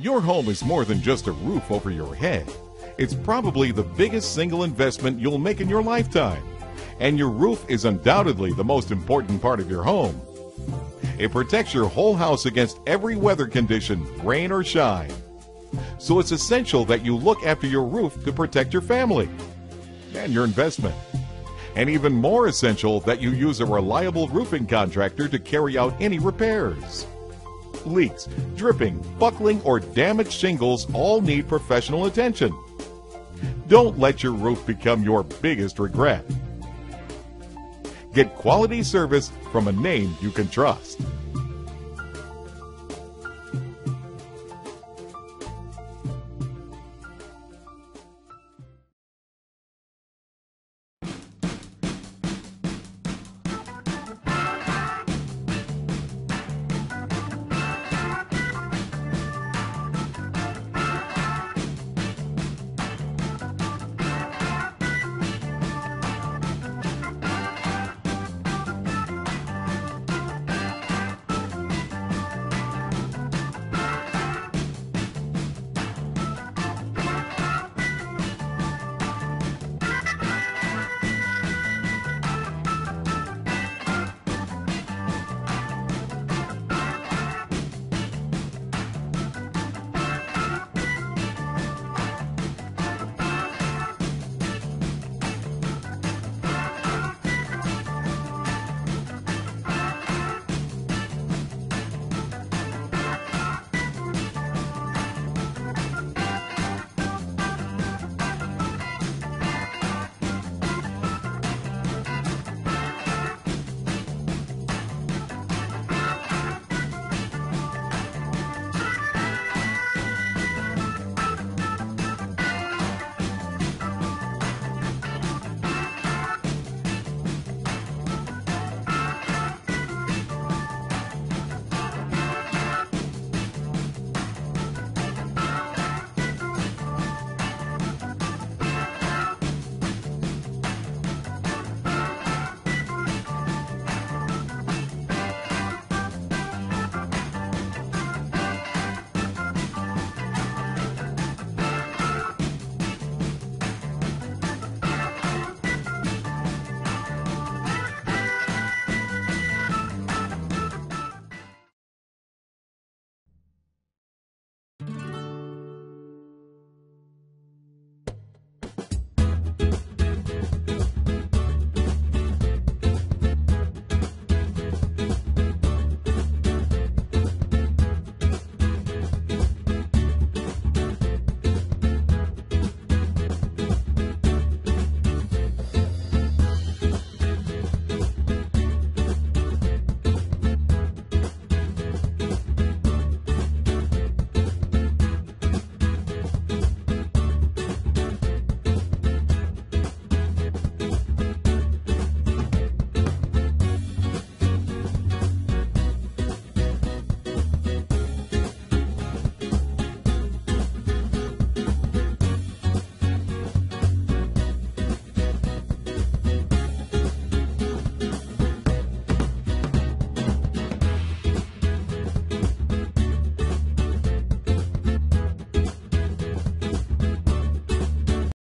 Your home is more than just a roof over your head. It's probably the biggest single investment you'll make in your lifetime. And your roof is undoubtedly the most important part of your home. It protects your whole house against every weather condition, rain or shine. So it's essential that you look after your roof to protect your family and your investment. And even more essential that you use a reliable roofing contractor to carry out any repairs. Leaks, dripping, buckling, or damaged shingles all need professional attention. Don't let your roof become your biggest regret. Get quality service from a name you can trust.